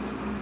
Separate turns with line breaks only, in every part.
minutes.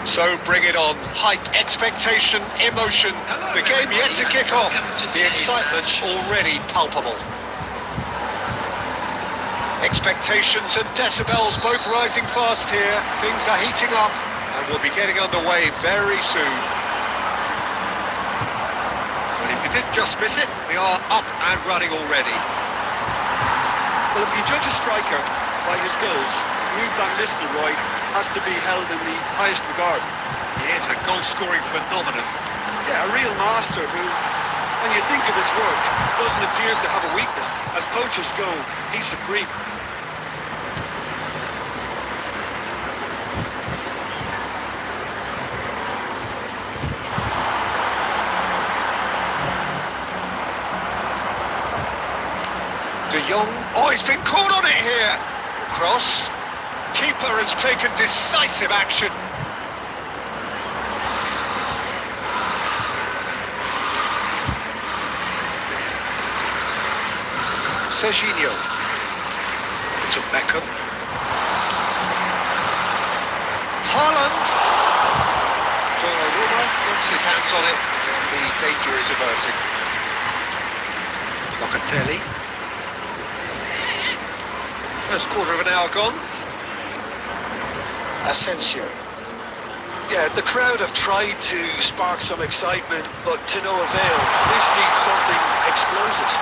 So bring it on. Height, expectation, emotion. The game yet to kick off. The excitement already palpable. Expectations and decibels both rising fast here. Things are heating up and we'll be getting underway very soon. But if you did just miss it, we are up and running already.
Well, if you judge a striker by his goals, Ruud van Nistelrooy has to be held in the highest regard.
He is a goal-scoring phenomenon.
Yeah, a real master who, when you think of his work, doesn't appear to have a weakness. As poachers go, he's supreme.
De Jong, oh, he's been caught on it here. Cross. Keeper has taken decisive action. Serginho. To Beckham. Haaland. Donnarumma gets his hands on it and the danger is averted. Locatelli. First quarter of an hour gone. Asensio.
Yeah, the crowd have tried to spark some excitement, but to no avail. This needs something explosive.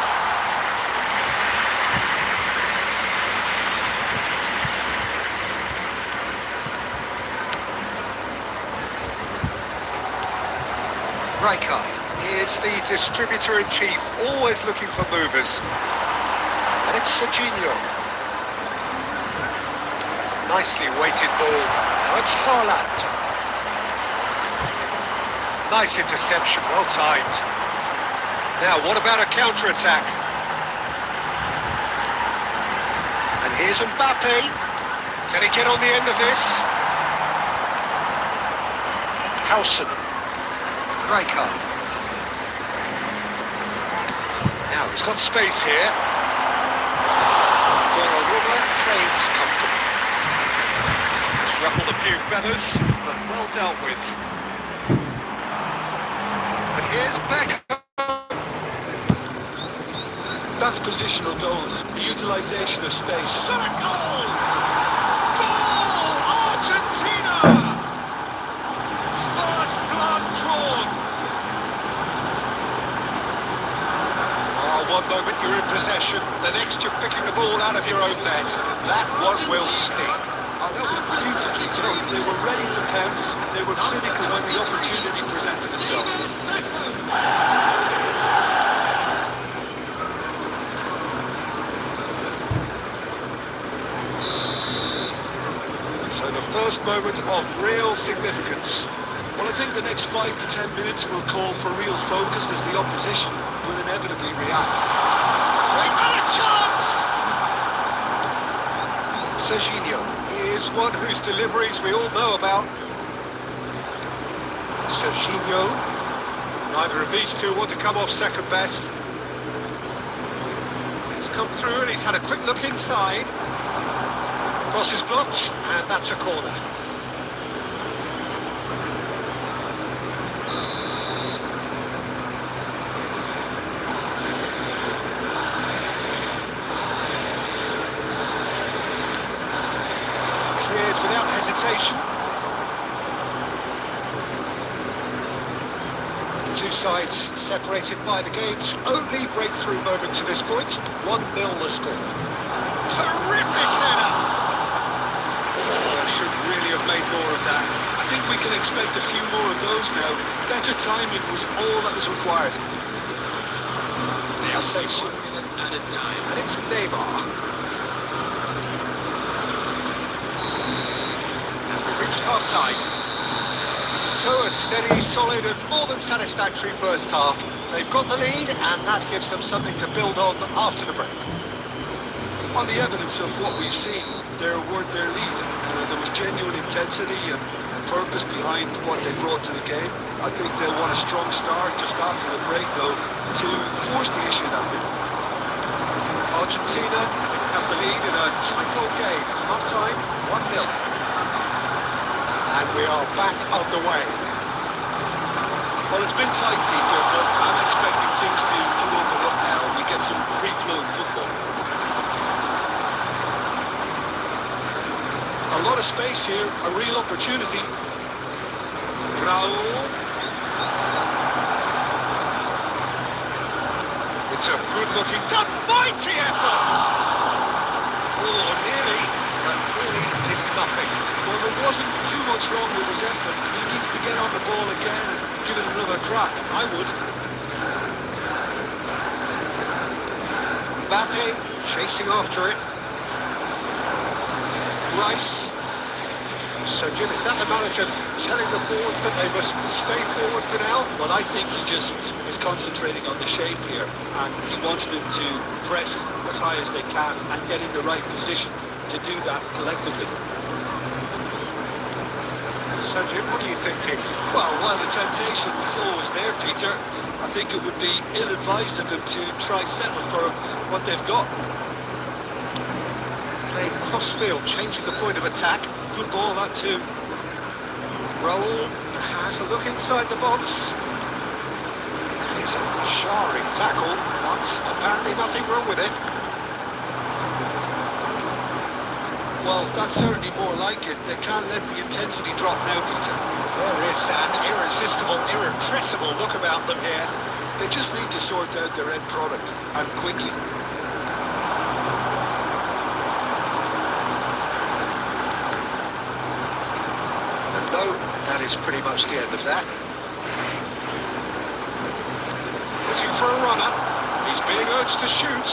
Rijkaard is the distributor-in-chief, always looking for movers. And it's Serginho. Nicely weighted ball. Now it's Haaland. Nice interception, well timed. Now, what about a counter-attack? And here's Mbappe. Can he get on the end of this? Howson. Rijkaard. Now he's got space here. Donnarumma claims comfort. It's ruffled a few feathers, but well dealt with. And here's Beckham.
That's positional goal, the utilisation of space.
And a goal! Goal! Argentina! First blood drawn. One moment you're in possession, the next you're picking the ball out of your own net. That one will sting.
Oh, that was beautifully done. They were ready to pounce, and they were clinical when the opportunity presented itself.
So the first moment of real significance.
Well, I think the next 5 to 10 minutes will call for real focus as the opposition will inevitably react.
Great chance! Serginho is one whose deliveries we all know about. Serginho. Neither of these two want to come off second best. It's come through and he's had a quick look inside. Cross is blocked and that's a corner. Cleared without hesitation. 2 sides separated by the game's only breakthrough moment to this point. 1-0 the score. Terrific header!
Oh, should really have made more of that. I think we can expect a few more of those now. Better timing was all that was required.
Now saves and it's Neymar. And we've reached half-time. So a steady, solid and more than satisfactory first half. They've got the lead and that gives them something to build on after the break.
On the evidence of what we've seen, they're worth their lead. There was genuine intensity and purpose behind what they brought to the game. I think they'll want a strong start just after the break, though, to force the issue that way.
Argentina have the lead in a tight old game. Half-time, 1-0. And we are back underway.
Well, it's been tight, Peter, but I'm expecting things to open up now and we get some free-flowing football. A lot of space here, a real opportunity. Raul.
It's a good-looking, it's a mighty effort! Oh, nearly, but really is nothing.
Well, there wasn't too much wrong with his effort. He needs to get on the ball again and give it another crack. I would.
Mbappe chasing after it. Rice. So, Jim, is that the manager telling the forwards that they must stay forward for now?
Well, I think he just is concentrating on the shape here, and he wants them to press as high as they can and get in the right position to do that collectively.
So, Jim, what are you thinking?
Well, while the temptation is always there, Peter, I think it would be ill-advised of them to try settle for what they've got.
Playing cross-field, changing the point of attack.
Good ball, that too.
Raul has a look inside the box. That is a jarring tackle, but apparently nothing wrong with it.
Well, that's certainly more like it. They can't let the intensity drop now, Peter.
There is an irresistible, irrepressible look about them here.
They just need to sort out their end product, and quickly.
No, that is pretty much the end of that. Looking for a runner. He's being urged to shoot.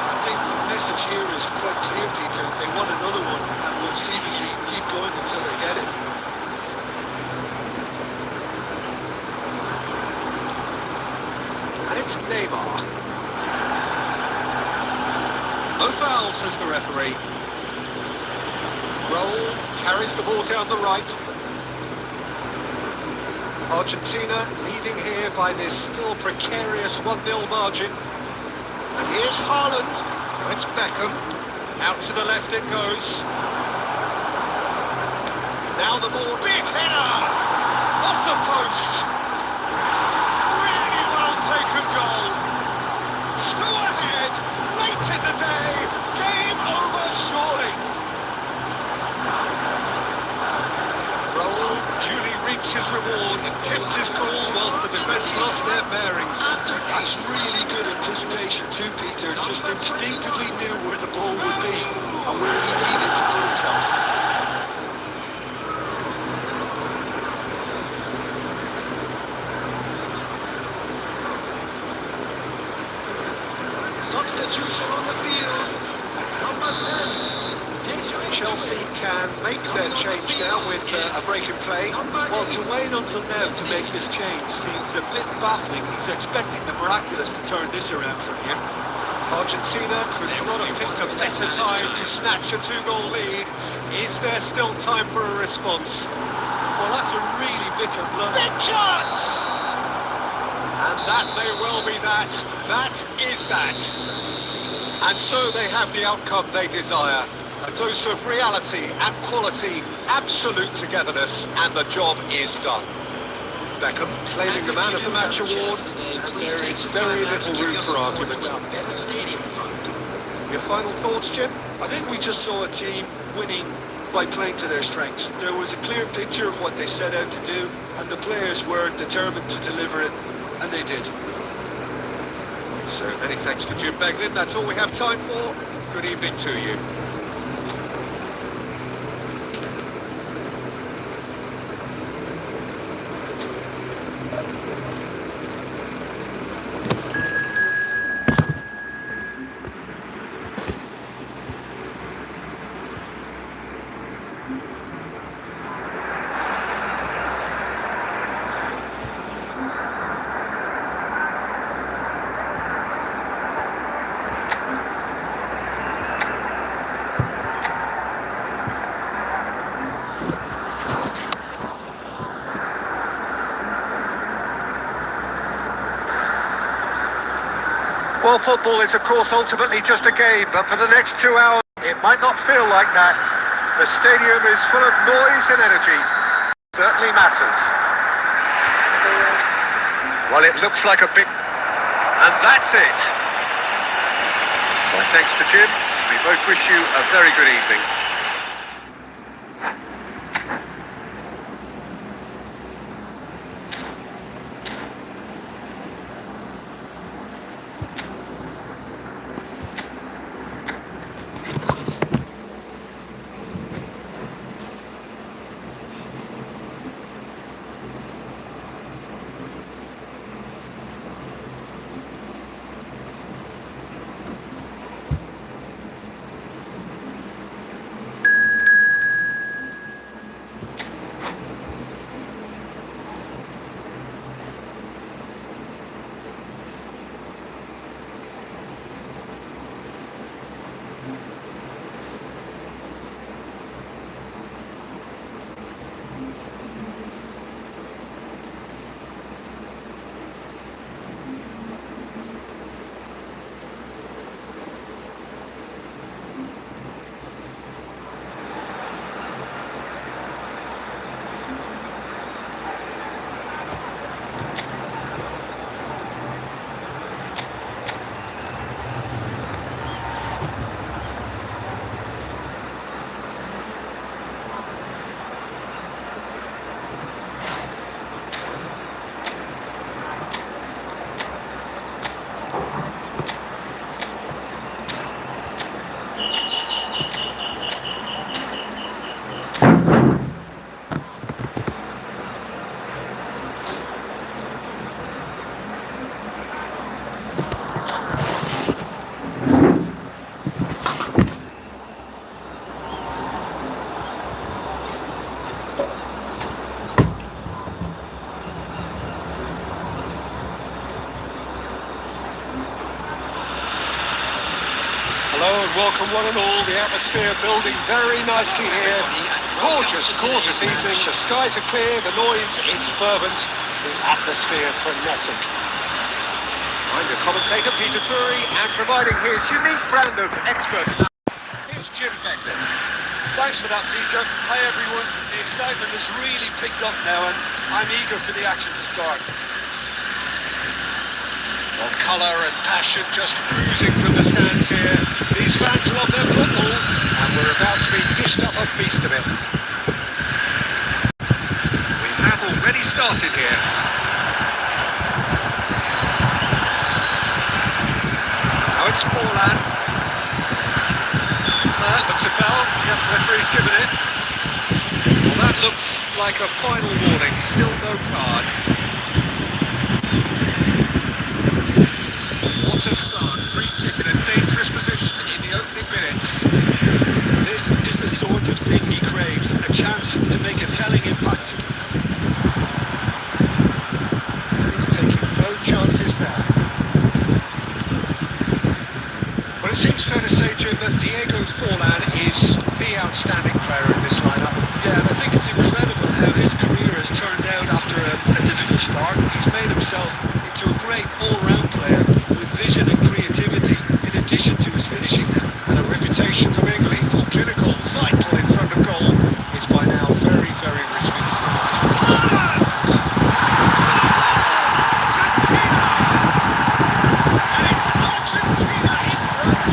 I think the message here is quite clear, Peter. They want another one and will seemingly keep going until they get it.
And it's Neymar. No foul, says the referee. Raul carries the ball down the right. Argentina leading here by this still precarious 1-0 margin. And here's Haaland. Oh, it's Beckham. Out to the left it goes. Now the ball, big header! Off the post! Really well taken goal. 2 ahead, late in the day. Game over surely. Duly reaped his reward, kept his cool whilst the defence lost their bearings.
That's really good anticipation too, Peter. Just instinctively knew where the ball would be and where he needed to put himself.
Substitution on the field. Number 10.
Chelsea can make their change now with a break in play.
Well, to wait until now to make this change seems a bit baffling. He's expecting the miraculous to turn this around from here.
Argentina could not have picked a better time to snatch a 2-goal lead. Is there still time for a response?
Well, that's a really bitter blow.
Big chance! And that may well be that. That is that. And so they have the outcome they desire. A dose of reality and quality, absolute togetherness, and the job is done. Beckham claiming the Man of the Match award, and there is very little room for argument. Your final thoughts, Jim?
I think we just saw a team winning by playing to their strengths. There was a clear picture of what they set out to do, and the players were determined to deliver it, and they did.
So many thanks to Jim Beglin. That's all we have time for. Good evening to you. Well, football is, of course, ultimately just a game, but for the next 2 hours, it might not feel like that. The stadium is full of noise and energy. Certainly matters. Well, it looks like a big... And that's it. My thanks to Jim. We both wish you a very good evening. Hello and welcome one and all. The atmosphere building very nicely here. Gorgeous, gorgeous evening. The skies are clear, the noise is fervent, the atmosphere frenetic. I'm your commentator, Peter Drury, and providing his unique brand of expert, here's Jim Beglin.
Thanks for that, Peter. Hi, everyone. The excitement has really picked up now, and I'm eager for the action to start.
Well, colour and passion just oozing from the stands here. These fans love their football, and we're about to be dished up a feast of it. We have already started here. Now it's Forlan. That looks a foul. Yep, referee's given it. Well, that looks like a final warning. Still no card. What a start, free kick in a dangerous position in the opening minutes.
This is the sort of thing he craves, a chance to make a telling impact.
And he's taking no chances there. Well, it seems fair to say, Jim, that Diego Forlan is the outstanding player in this lineup.
Yeah, and I think it's incredible how his career has turned out after a difficult start. He's made himself into a great all-round player with vision and creativity in addition to his finishing now.
And a reputation for being lethal, clinical, vital in front of goal is by now very, very richly deserved. Argentina! And it's Argentina in front!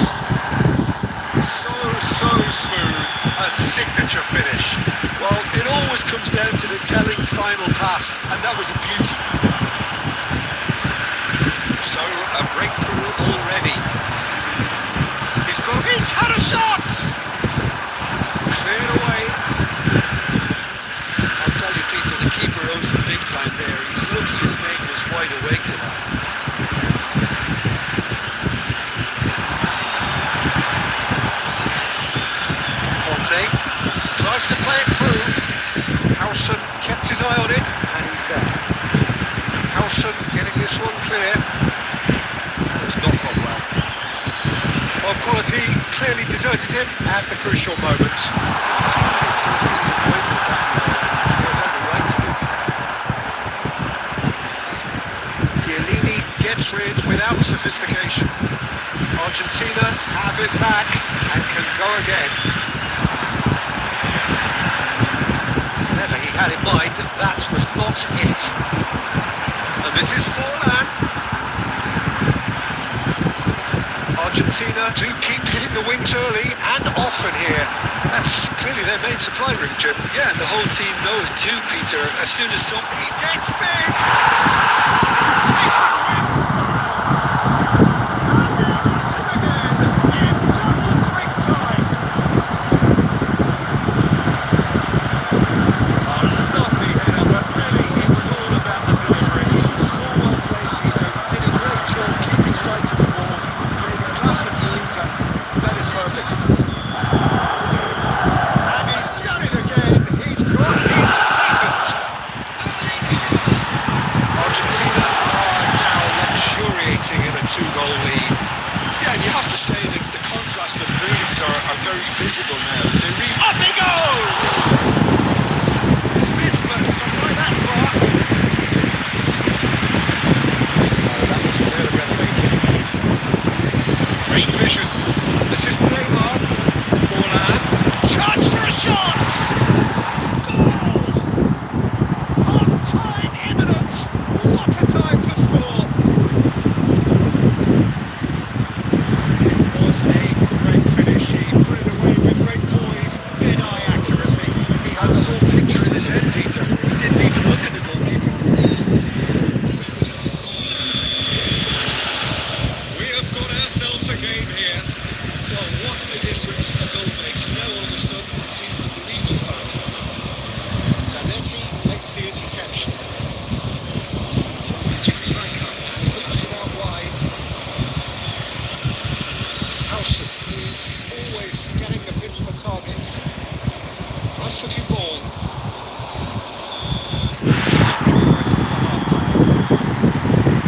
So smooth, a signature finish.
Well, it always comes down to the telling final pass, and that was a beauty.
So, a breakthrough already. He's had a shot! Cleared away.
I'll tell you, Peter, the keeper owes him big time there. He's lucky his mate was wide awake to that.
Conte tries to play it through. Howson kept his eye on it, and he's there. Howson getting this one clear. It's not gone well. Well, quality clearly deserted him at the crucial moments.
His teammates are really annoyed with that, you know. They have the right to be.
Chiellini gets rid without sophistication. Argentina have it back and can go again. Whatever he had in mind, that was not it. And this is Forlan. Argentina do keep hitting the wings early and often here. That's clearly their main supply route, Jim.
Yeah, and the whole team know it too, Peter. As soon as somebody
Gets big! Two-goal lead.
Yeah, and you have to say that the contrast of moods are very visible now. They really...
Up he goes! It's missed, but not by that far. Oh, that was never going to make it. Great vision. This is Neymar. Forlan. Chance for a shot! Goal! Half-time imminent. What a time to score! A great finish, he put it away with great poise, dead-eye accuracy.
He had the whole picture in his head, Peter. He didn't even look at the goalkeeper.
We have got ourselves a game here.
Well, what a difference a goal makes. Now all of a sudden it seems the belief is back.
Zanetti makes the interception. Kaka hooks it out wide. Howson is always scanning the pitch for targets. Nice looking ball.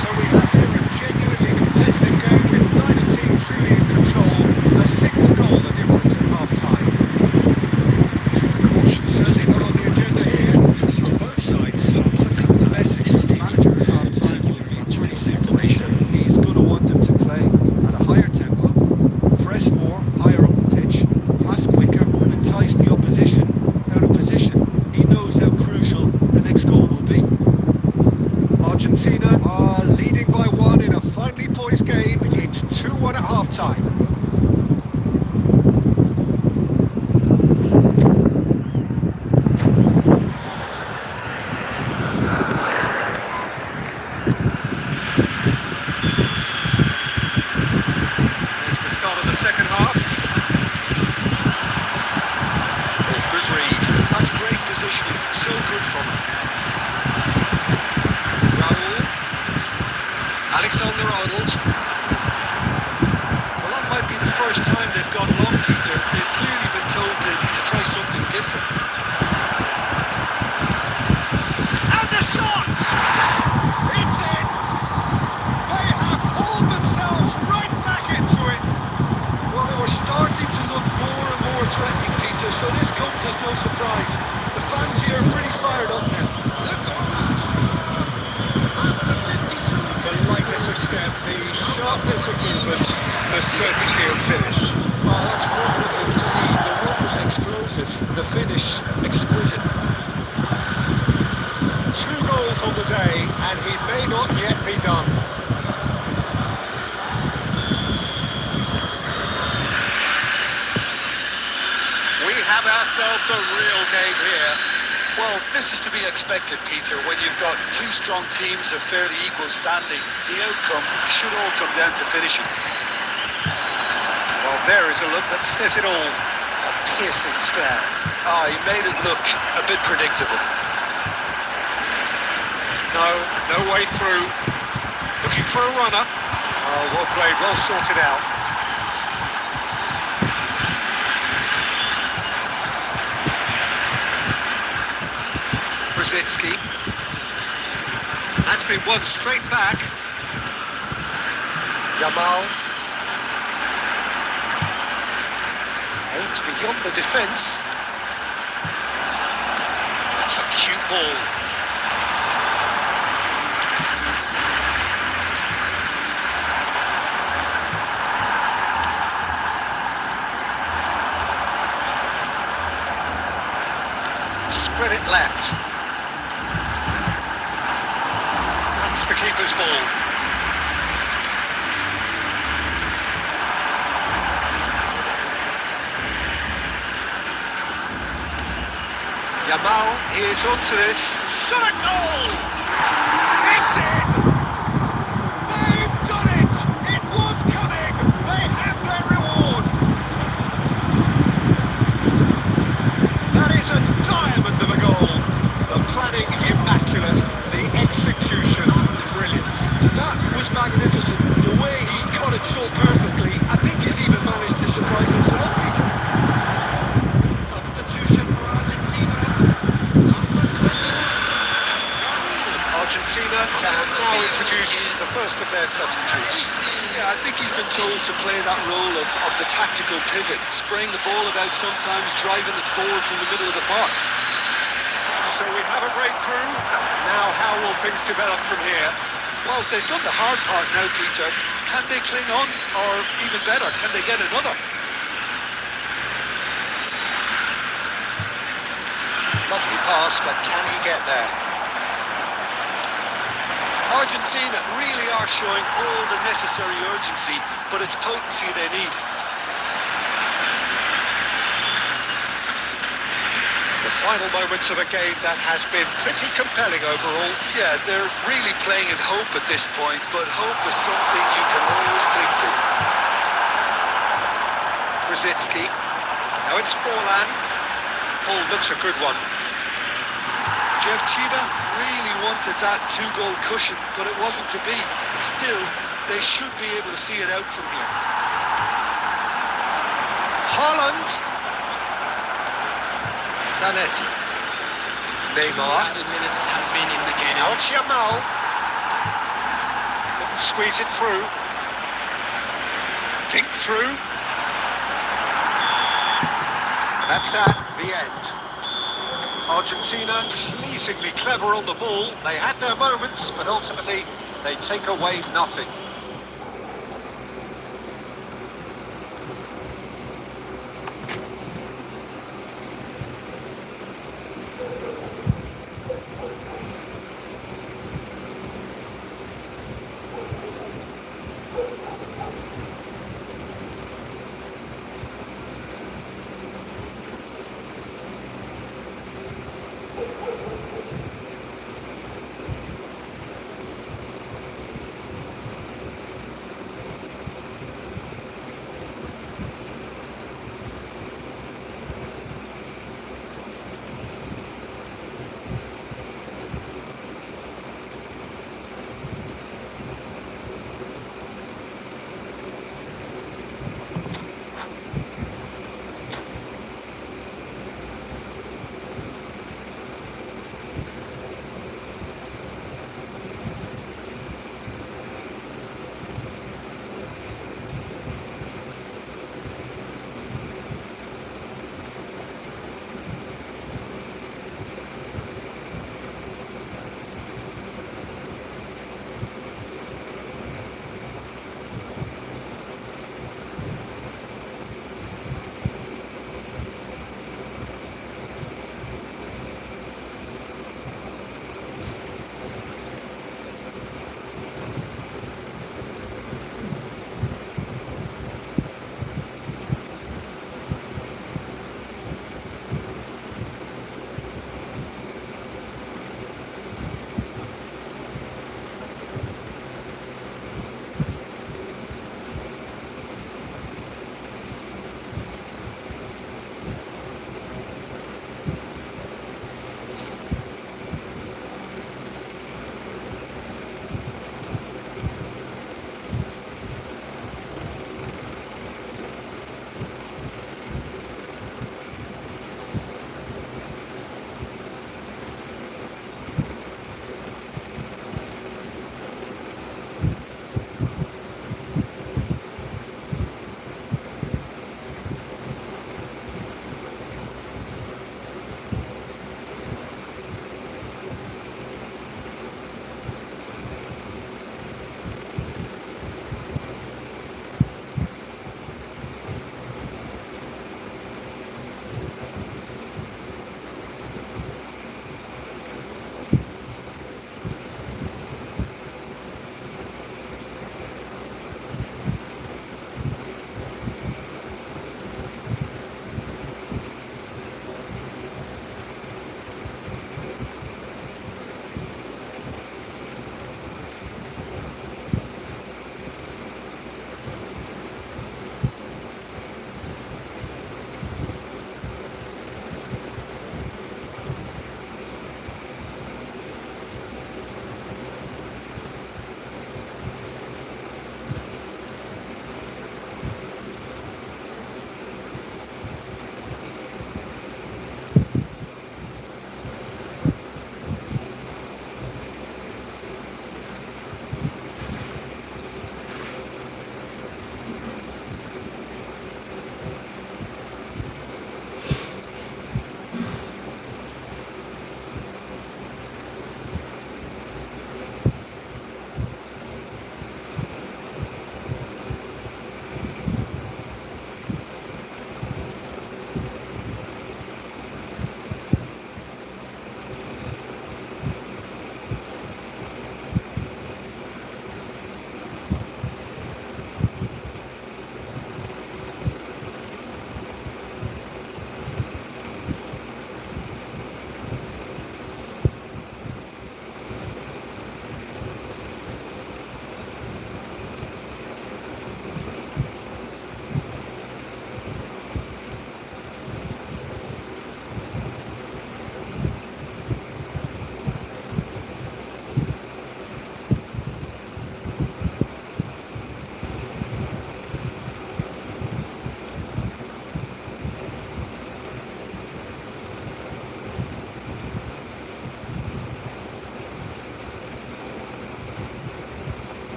So we have here a genuinely competitive game with neither team truly in control. A single goal the difference at half-time. Caution certainly not on the agenda here from both sides.
I think the message from the manager at half-time will be pretty simple, Peter. He's going to want them to play at a higher tempo, press more, higher up the pitch, pass quicker, and entice the opposition out of position. He knows how crucial the next goal will be.
Argentina are leading by one in a finely poised game. It's 2-1 at half-time. There's the start of the second half. Oh, good read.
That's great positioning. So good from him.
Raul. Alexander-Arnold.
Well, that might be the first time they've gone long, Peter. They've clearly been told to try something different.
And the shot! It's in! They have hauled themselves right back into it.
Well, they were starting to look more and more threatening, Peter, so this comes as no surprise. The fans here are pretty fired up now.
The lightness of step, the sharpness of movement, the certainty of finish.
Oh, that's wonderful to see. The run was explosive, the finish exquisite.
2 goals on the day, and he may not yet be done. We have ourselves a real game here.
Well, this is to be expected, Peter. When you've got two strong teams of fairly equal standing, the outcome should all come down to finishing.
Well, there is a look that says it all. A piercing stare.
Ah, he made it look a bit predictable.
No way through. Looking for a runner. Oh, well played, well sorted out. Brzezinski. That's been won straight back. Yamal. Aims beyond the defence. That's a cute ball. Spread it left. That's the keeper's ball. Yamal is onto this. Shot a goal! It's in! They've done it! It was coming! They have their reward! That is a diamond of a goal. The planning immaculate, the execution brilliant.
That was magnificent. The way he cut it so perfectly, I think he's even managed to surprise himself, Peter.
Substitution for Argentina.
Argentina can now introduce the first of their substitutes.
Yeah, I think he's been told to play that role of the tactical pivot, spraying the ball about sometimes, driving it forward from the middle of the park.
So we have a breakthrough. Now how will things develop from here?
Well, they've done the hard part now, Peter. Can they cling on? Or even better, can they get another?
Lovely pass, but can he get there?
Argentina really are showing all the necessary urgency, but it's potency they need.
The final moments of a game that has been pretty compelling overall.
Yeah, they're really playing in hope at this point, but hope is something you can always cling to.
Brzezinski. Now it's Forlan. Ball looks a good one.
Jeff Chiba really wanted that two-goal cushion, but it wasn't to be. Still, they should be able to see it out from here.
Holland. Zanetti. Neymar.
200 minutes has been indicated.
Now it's Yamal. Couldn't squeeze it through. Dink through. That's that, the end. Argentina pleasingly clever on the ball. They had their moments, but ultimately they take away nothing.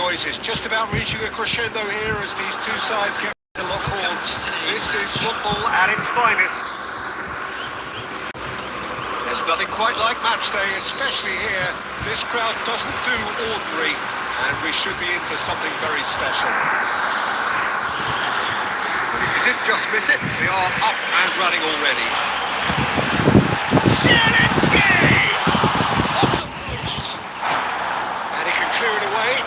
boys. It's just about reaching a crescendo here as these two sides get to lock horns. This is football at its finest. There's nothing quite like match day, especially here. This crowd doesn't do ordinary, and we should be in for something very special. But if you did just miss it, we are up and running already. Zielinski! Off the post! And he can clear it away.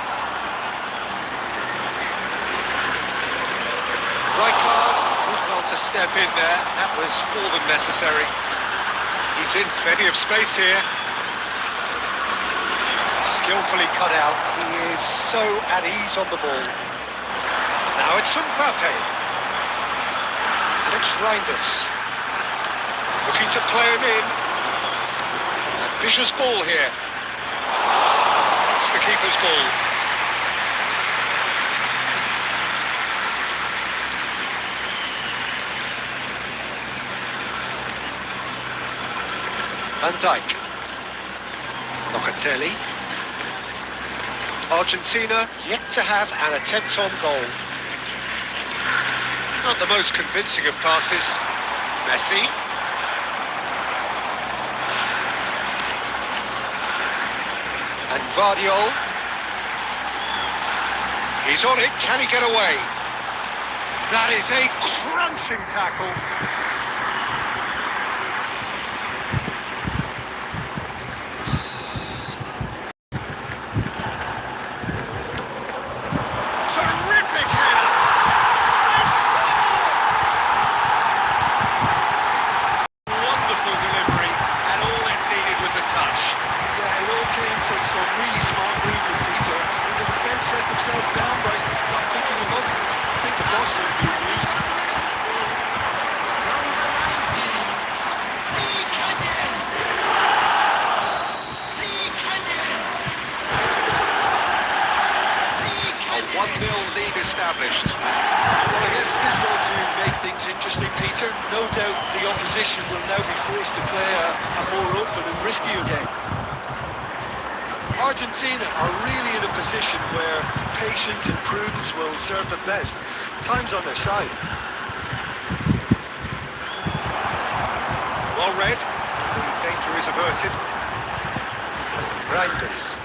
Rijkaard did well to step in there. That was more than necessary. He's in plenty of space here. Skillfully cut out. He is so at ease on the ball. Now it's Mbappe. And it's Reinders. Looking to play him in. Ambitious ball here. It's the keeper's ball. Van Dijk. Locatelli. Argentina yet to have an attempt on goal. Not the most convincing of passes. Messi. And Vardiol. He's on it. Can he get away? That is a crunching tackle. Terrific header. They score! Wonderful delivery, and all it needed was a touch.
Yeah, it all came from some really smart movement, Peter. And the defence let themselves down by not picking him up. I think the boss will be released.
A 1-0 lead established.
Well, I guess this ought to make things interesting, Peter. No doubt the opposition will now be forced to play a more open and riskier game. Argentina are really in a position where patience and prudence will serve them best. Time's on their side.
Well read. The danger is averted. Reinders.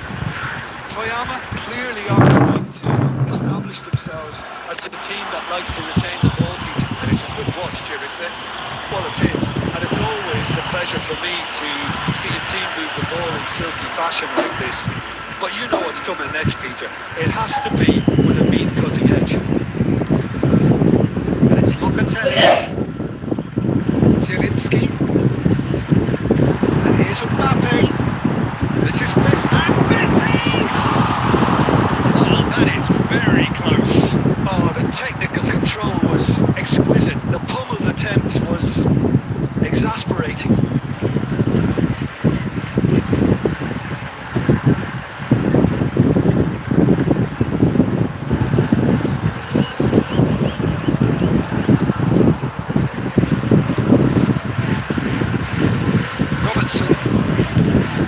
Toyama clearly are trying to establish themselves as a team that likes to retain the ball, Peter.
And it's a good watch, Jim, isn't it?
Well, it is, and it's always a pleasure for me to see a team move the ball in silky fashion like this. But you know what's coming next, Peter. It has to be with a mean cutting edge.
And it's Locatelli. Zielinski. And here's Mbappe. This is Messi. And Messi! Oh, that is very close.
Oh, the technical control was exquisite. The pummel attempt was exasperating.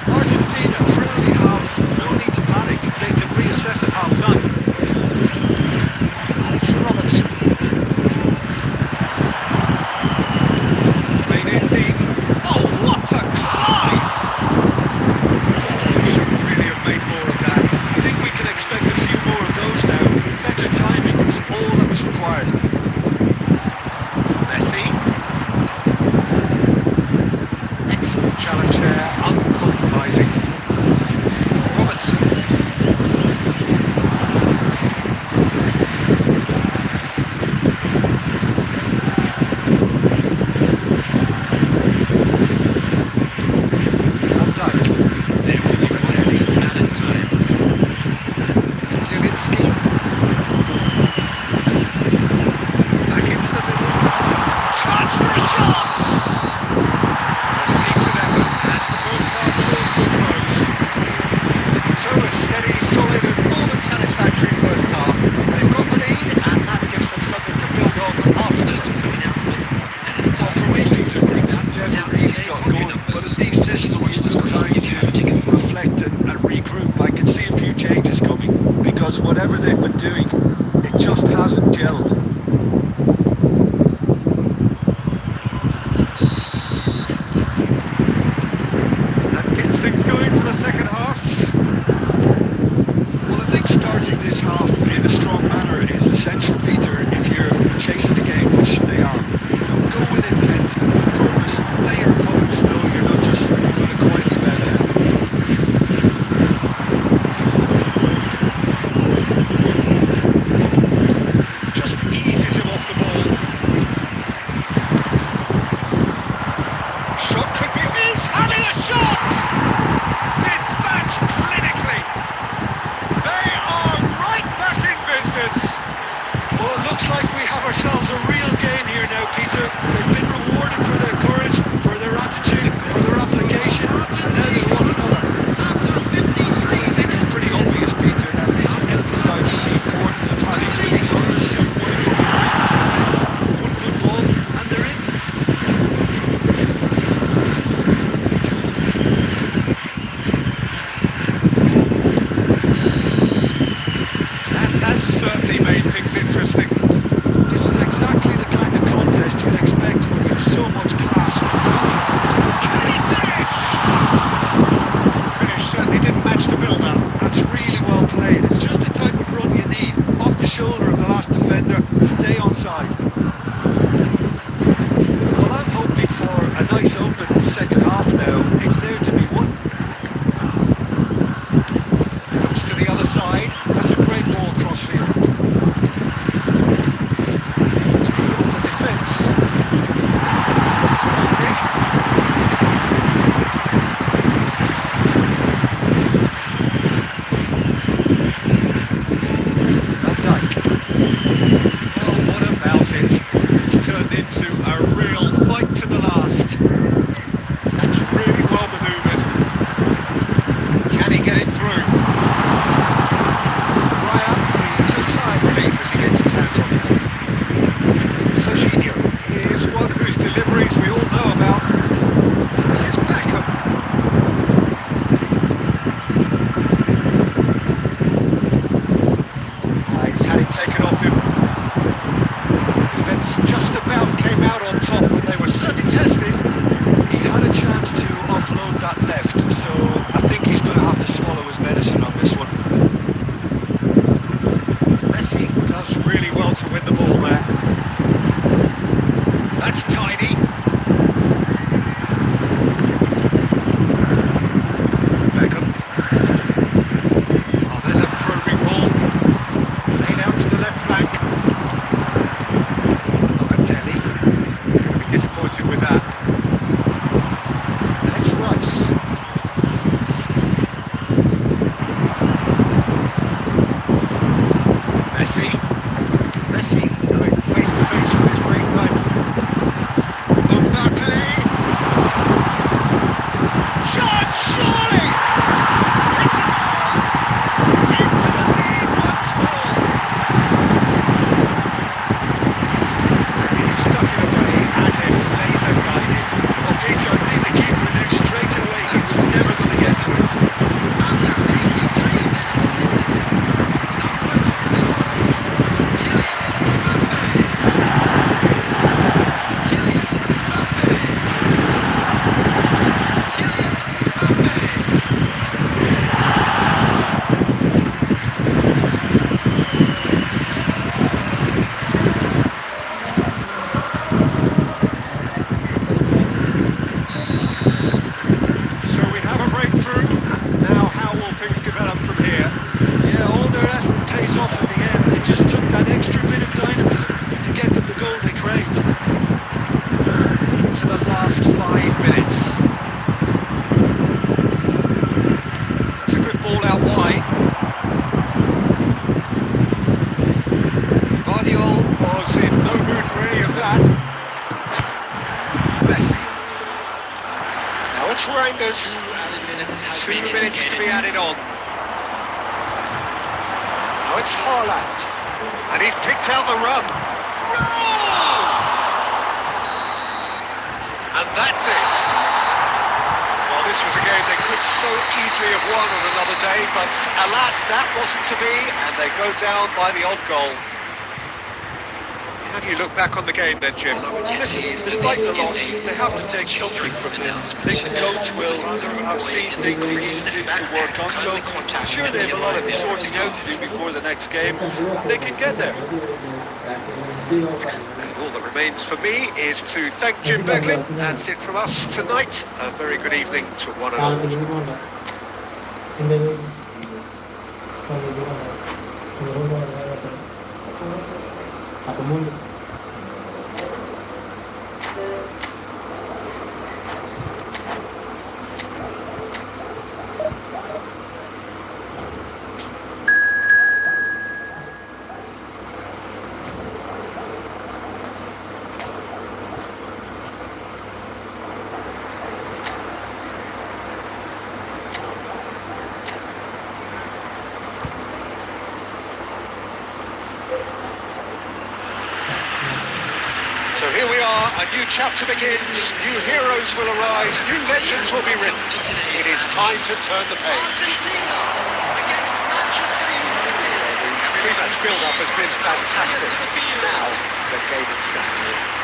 Argentina truly have no need to panic. They can reassess at half-time.
And it's Robertson. Played in deep. Oh, what a climb! Oh, should really have made more of that.
I think we can expect a few more of those now. Better timing was all that was required.
Messi. Excellent challenge there, uncompromising. Robertson. Van Dijk. Locatelli. Added time. Zielinski. Back into the middle. Chance for a shot! And a decent effort as the first half draws to a close. So as really well manoeuvred. Can he get it through? Raya, it's a sigh of relief as he gets his hands on it. Serginho, here's one whose deliveries we all know about. This is Beckham. He's had it taken off him. Defence just about came out on top when they were certainly tested.
He had a chance to offload that left, so I think he's going to have to swallow his medicine on this one.
Messi does really well to win the ball there. That's tidy. Beckham. Oh, there's a probing ball. Played out to the left flank. Locatelli. He's going to be disappointed with that. And it's Rice. Messi going face to face with his great rival. Mbappe! Shot, surely! It's a goal! Into the lead once more! And he's stuck it away as if laser guided.
Well, Peter, I think the keeper knew straight away he was never going to get to it.
So we have a breakthrough. Now how will things develop from here?
Yeah, all their effort pays off in the end. It just took that extra bit of dynamism to get them the goal they craved.
Into the last 5 minutes. That's a good ball out wide. Guardiola was in no mood for any of that. Messi. Now it's Rangers. 2 minutes to be added on. Now it's Haaland. And he's picked out the run. Roll! And that's it. Well, this was a game they could so easily have won on another day, but alas, that wasn't to be, and they go down by the odd goal. How do you look back on the game then, Jim?
Listen, despite the loss, they have to take something from this. I think the coach will have seen things he needs to work on, so I'm sure they have a lot of sorting out to do before the next game, and they can get there.
And all that remains for me is to thank Jim Beglin. That's it from us tonight. A very good evening to one and all. So here we are, a new chapter begins, new heroes will arise, new legends will be written. It is time to turn the page.
Argentina against Manchester United.
The pre-match build-up has been fantastic. Now, the game itself.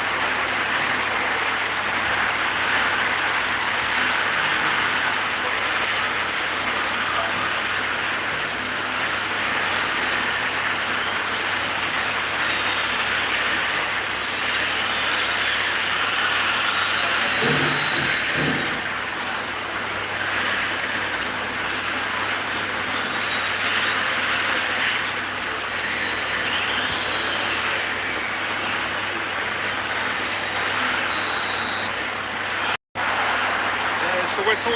The whistle.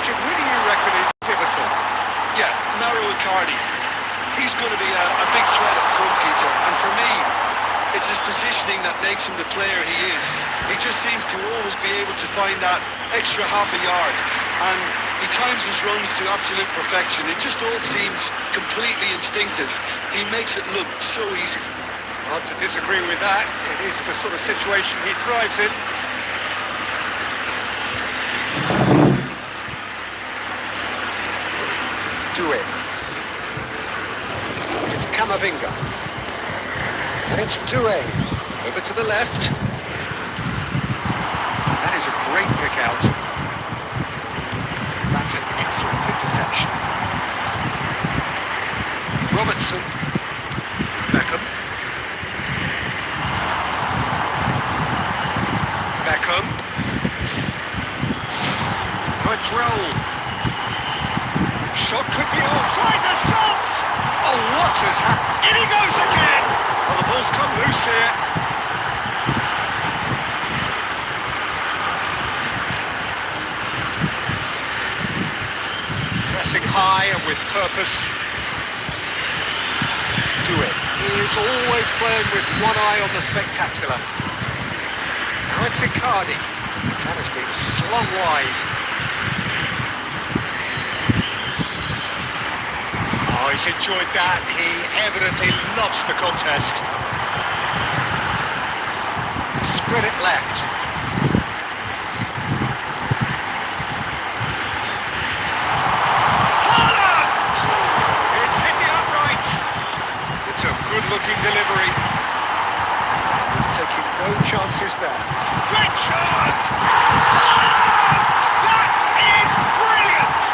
Jim, who do you reckon is pivotal?
Yeah, Mauro Icardi. He's going to be a big threat up front, Peter. And for me, It's his positioning that makes him the player he is. He just seems to always be able to find that extra half a yard, and he times his runs to absolute perfection. It just all seems completely instinctive. He makes it look so easy.
Hard to disagree with that. It is the sort of situation he thrives in. Do it. It's Camavinga. And it's Doué. Over to the left. That is a great pick out. That's an excellent interception. Robertson. Beckham. Beckham. Padrol. Shot could be on. Tries a shot! Oh, what has happened? In he goes again! Well, the ball's come loose here. Pressing high and with purpose. Doué. He is always playing with one eye on the spectacular. Now it's Icardi. That has been slung wide. Oh, he's enjoyed that. He evidently loves the contest. Spread it left. Haaland! It's hit the upright. It's a good-looking delivery. He's taking no chances there. Great shot! Haaland! That is brilliant!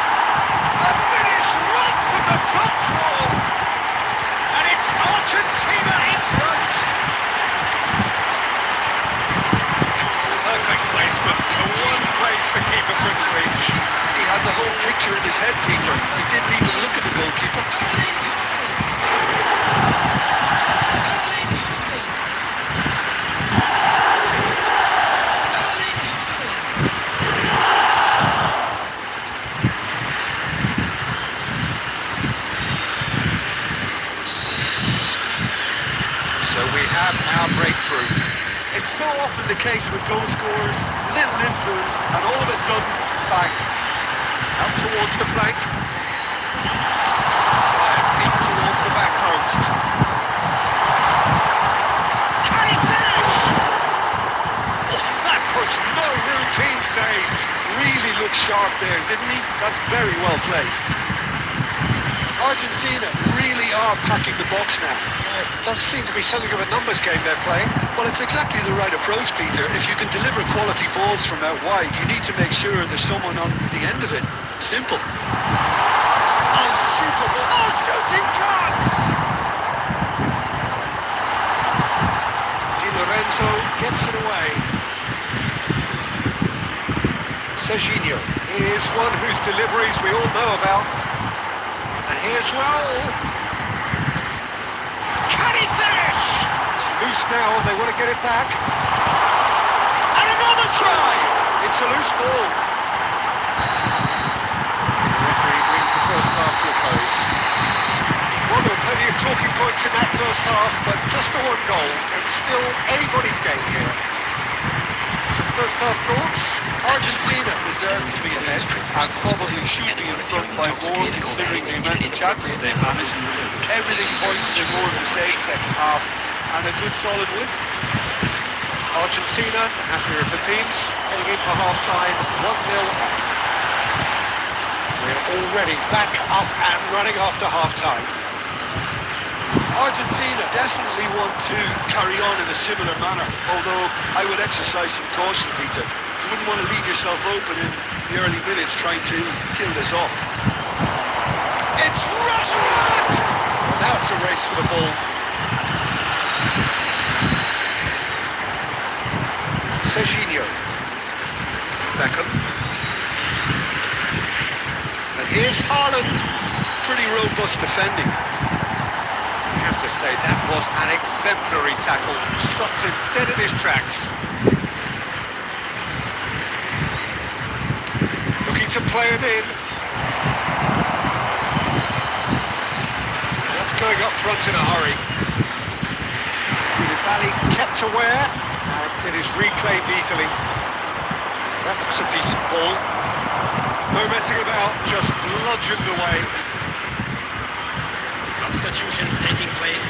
A finish right from the top draw, and it's Argentina in front. Perfect placement, the one place the keeper couldn't reach.
He had the whole picture in his head, Peter. He didn't even look at the goalkeeper.
So we have our breakthrough.
It's so often the case with goal scorers, little influence, and all of a sudden, bang.
Out towards the flank. Fired deep towards the back post. Can he finish? Oh, that was no routine save.
Really looked sharp there, didn't he? That's very well played. Argentina really are packing the box now.
It does seem to be something of a numbers game they're playing.
Well, it's exactly the right approach, Peter. If you can deliver quality balls from out wide, you need to make sure there's someone on the end of it. Simple.
Oh, super ball. Oh, shooting chance! Di Lorenzo gets it away. Serginho is one whose deliveries we all know about. And here's Raul. Can he finish? It's loose now and they want to get it back. And another try! It's a loose ball. The referee brings the first half to a close. Well, there were plenty of talking points in that first half, but just the one goal. It's still anybody's game here. Some first half thoughts?
Argentina deserve to be ahead and probably should be in front by more considering the amount of chances they've managed. Everything points to more of the same second half and a good solid win.
Argentina, the happier of the teams, heading in for half-time, 1-0 up. We're already back up and running after half-time.
Argentina definitely want to carry on in a similar manner, although I would exercise some caution, Peter. You wouldn't want to leave yourself open in the early minutes trying to kill this off.
It's Rashford! Well, now it's a race for the ball. Serginho. Beckham. And here's Haaland.
Pretty robust defending.
I have to say, that was an exemplary tackle. Stopped him dead in his tracks. Looking to play it in. That's going up front in a hurry. Put it Rally kept aware, and it is reclaimed easily. That looks a decent ball. No messing about, just bludgeoned away.
Substitutions taking place.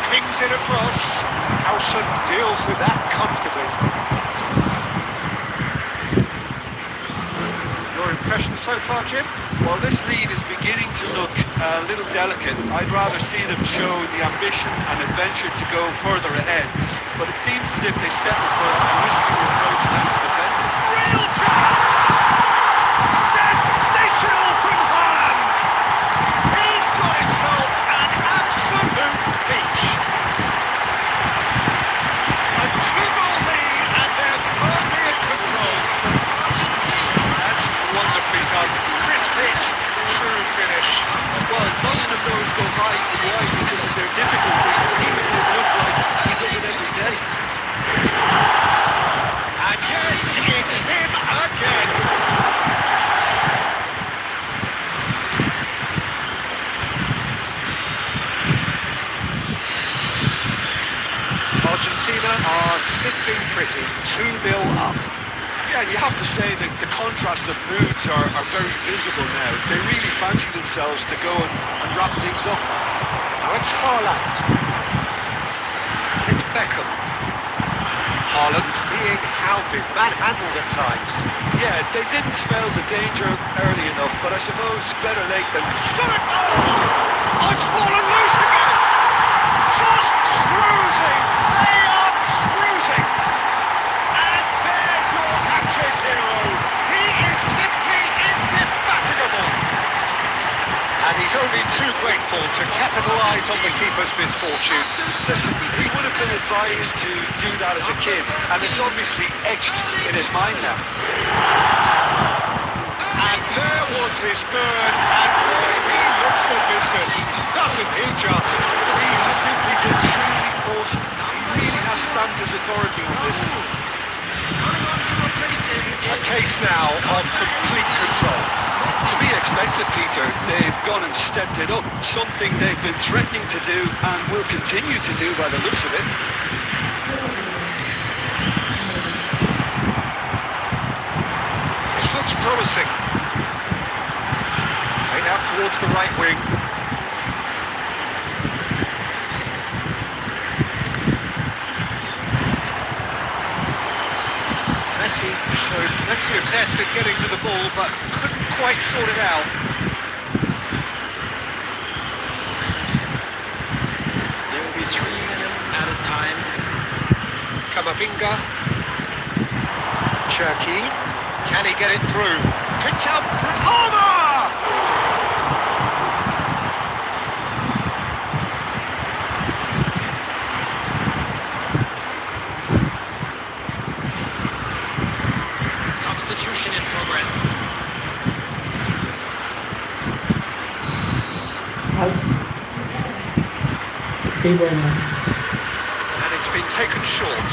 Pings it across. Howson deals with that comfortably. Your impression so far, Jim?
Well, this lead is beginning to look a little delicate. I'd rather see them show the ambition and adventure to go further ahead. But it seems as if they settle for a riskier approach now to defend it.
Real chance! Sensational from Haaland! He's got himself an absolute peach. A two-goal lead and they're firmly in control. That's wonderfully done. Crisp hit, true finish.
Well, most of those go high and wide because of their difficulty. He made it look like he does it every day.
And yes, it's him again. Argentina are sitting pretty, 2-0 up.
Yeah, and you have to say that the contrast of moods are very visible now. They really fancy themselves to go and wrap things up.
Now it's Haaland. And it's Beckham. Haaland being hounded, manhandled at times.
Yeah, they didn't smell the danger early enough, but I suppose better late than...
Shot it! Oh! It's fallen loose again! Just cruising! They are cruising! And there's your hat-trick hero! He is simply indefatigable! And he's only too grateful to capitalise on the keeper's misfortune.
Listen, he would have been advised to do that as a kid, and it's obviously etched in his mind now.
And there was his third, and boy, he looks the business, doesn't he just?
He has simply been truly awesome. He really has stamped his authority on this.
Coming on to replace him.
A case now of complete control.
To be expected, Peter, they've gone and stepped it up, something they've been threatening to do and will continue to do by the looks of it.
This looks promising. Playing out towards the right wing. Messi showed plenty of zest in getting to the ball, but couldn't quite sort it out.
There will be 3 minutes at a time.
Camavinga. Cherky. Can he get it through? Picks out Palmer!
Substitution in progress.
And it's been taken short.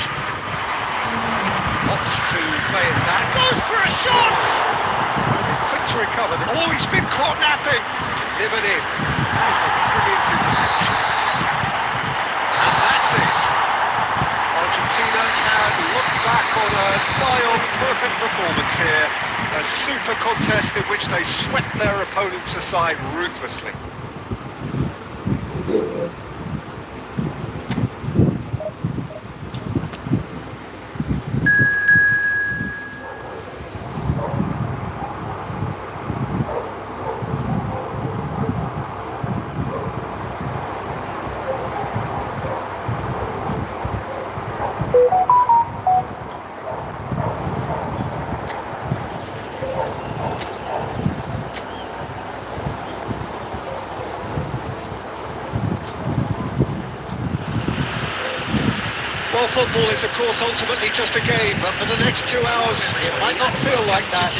Opts to play it back. Goes for a shot! Quick to recover. Oh, he's been caught napping. Given in. That is a brilliant interception. And that's it. Argentina can look back on a nigh-on-perfect performance here. A super contest in which they swept their opponents aside ruthlessly. Well, football is, of course, ultimately just a game, but for the next 2 hours, it might not feel like that.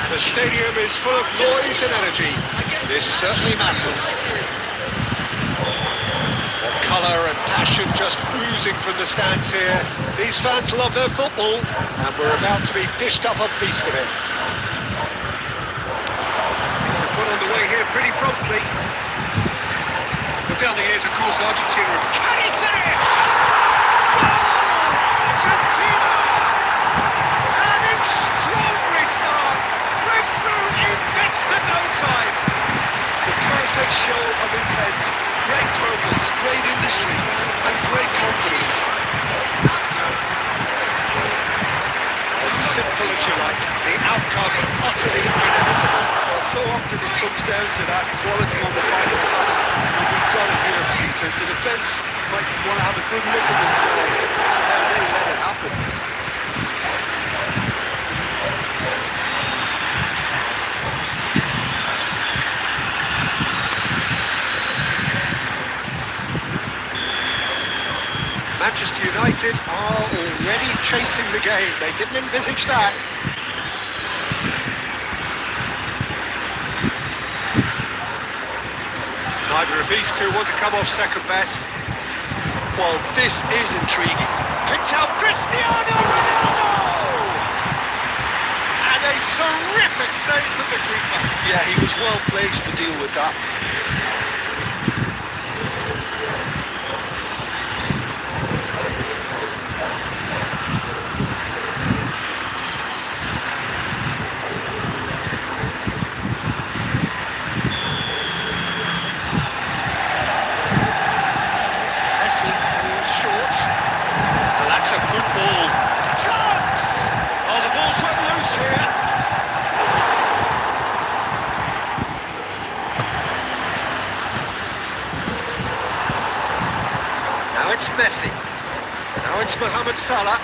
The stadium is full of noise and energy. This certainly matters. Colour and passion just oozing from the stands here. These fans love their football, and we're about to be dished up a feast of it. It can pretty promptly. But down the years, of course, Argentina. Can he finish? Goal! Argentina! An extraordinary start. Breakthrough in next to no time.
The perfect show of intent, great purpose, great industry, and great confidence.
As simple as you like, the outcome utterly inevitable.
Well, so often it comes down to that quality on the final pass, and we've got it here, Peter. The defence might want to have a good look at themselves as to how they let it happen.
Manchester United are already chasing the game. They didn't envisage that. Neither of these two want to come off second best.
Well, this is intriguing.
Picks out Cristiano Ronaldo! And a terrific save from the keeper.
Yeah, he was well placed to deal with that.
Messi moves short. And that's a good ball. Chance! Oh, the ball's run loose here. Now it's Messi. Now it's Mohamed Salah.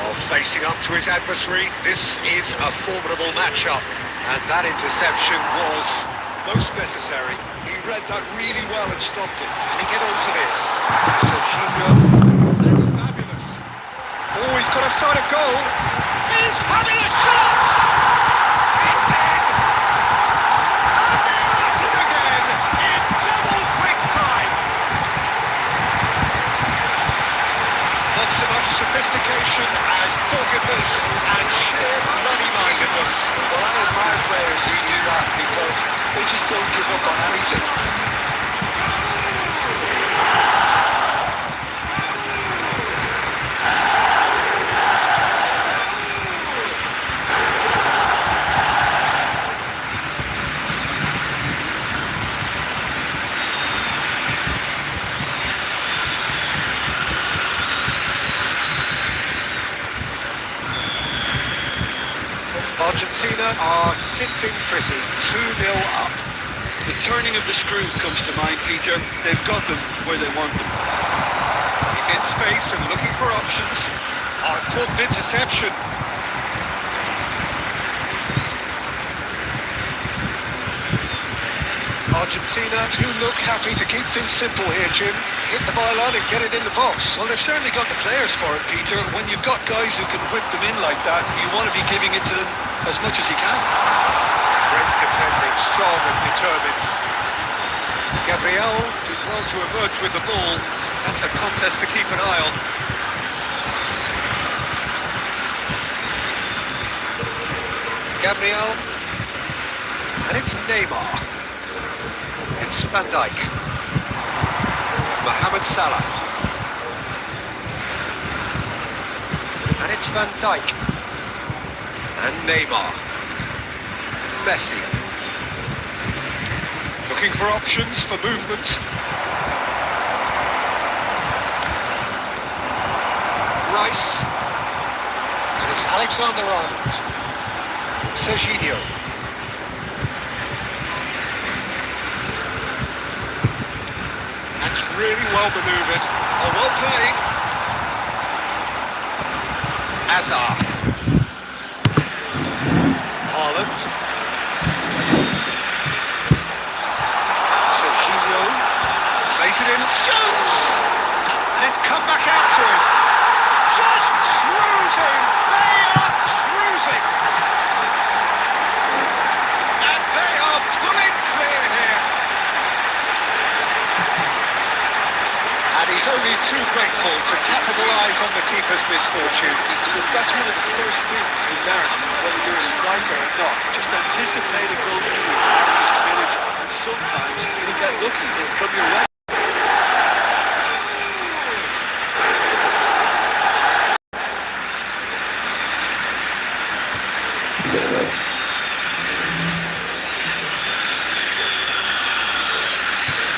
Oh, facing up to his adversary. This is a formidable matchup. And that interception was most necessary.
He read that really well and stopped it.
Can he get onto this? Serginho. That's fabulous. Oh, he's got a side of goal. He's having a shot! It's in! And they're at it again in double quick time. Not so much sophistication as doggedness and sheer bloody-mindedness.
Well, I admire players who do that because they just don't give up on anything.
Argentina are sitting pretty, 2-0 up.
The turning of the screw comes to mind, Peter. They've got them where they want them.
He's in space and looking for options. Oh, important interception. Argentina do look happy to keep things simple here, Jim. Hit the byline and get it in the box.
Well, they've certainly got the players for it, Peter. When you've got guys who can whip them in like that, you want to be giving it to them as much as you can.
Great defending, strong and determined. Gabriel did well to emerge with the ball. That's a contest to keep an eye on. Gabriel. And it's Neymar. It's Van Dijk. Mohamed Salah. And it's Van Dijk. And Neymar. Messi. Looking for options for movement. Rice. And it's Alexander-Arnold. Serginho. That's really well manoeuvred. Oh, well played. Hazard. Haaland. Serginho. Plays it in. Shoots! And it's come back out to him. Just cruising. They are cruising. And they are pulling clear here. And he's only be too grateful to capitalise on the keeper's misfortune.
That's one of the first things you learn, whether you're a striker or not. Just anticipate a goalkeeper carrying a spillage, and sometimes you'll get lucky. It'll come your way.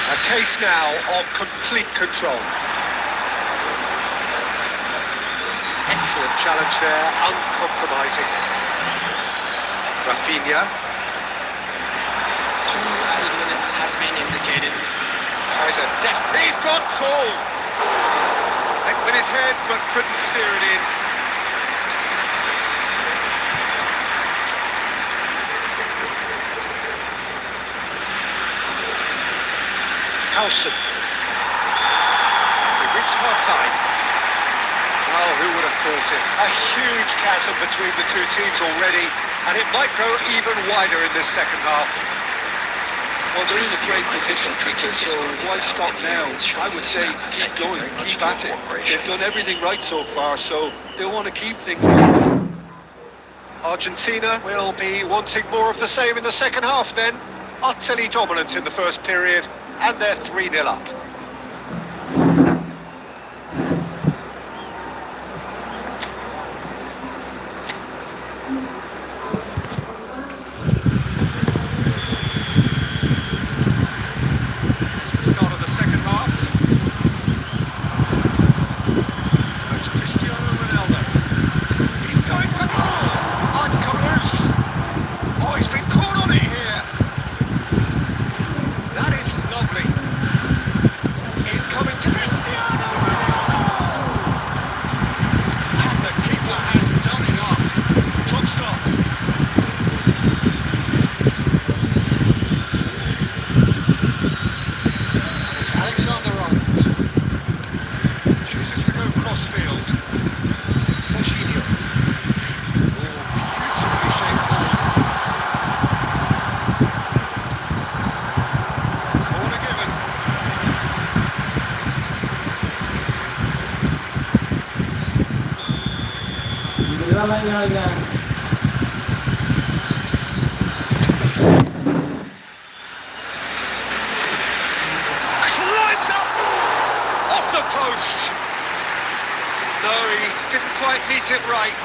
A case now of complete control. Excellent challenge there, uncompromising. Rafinha.
2 added minutes has been indicated.
Tries a he's got tall! Went with his head, but couldn't steer it in. Howson. We've reached half-time. Oh, who would have thought it? A huge chasm between the two teams already, and it might grow even wider in this second half.
Well, they're in a great position, Peter, so why stop now? I would say keep going, keep at it. They've done everything right so far, so they want to keep things that way.
Argentina will be wanting more of the same in the second half then. Utterly dominant in the first period, and they're 3-0 up. It's the start of the second half. Now it's Cristiano Ronaldo. He's going for goal! Oh, it's come loose! Oh, he's been caught on it here! That is lovely. Incoming to Cristiano Ronaldo! And the keeper has done enough. Top stop. And it's Alexander-Arnold. Chooses to go crossfield. Serginho. Oh, beautifully shaped ball. Corner given. Climbs up! Off the post! No, he didn't quite meet it right.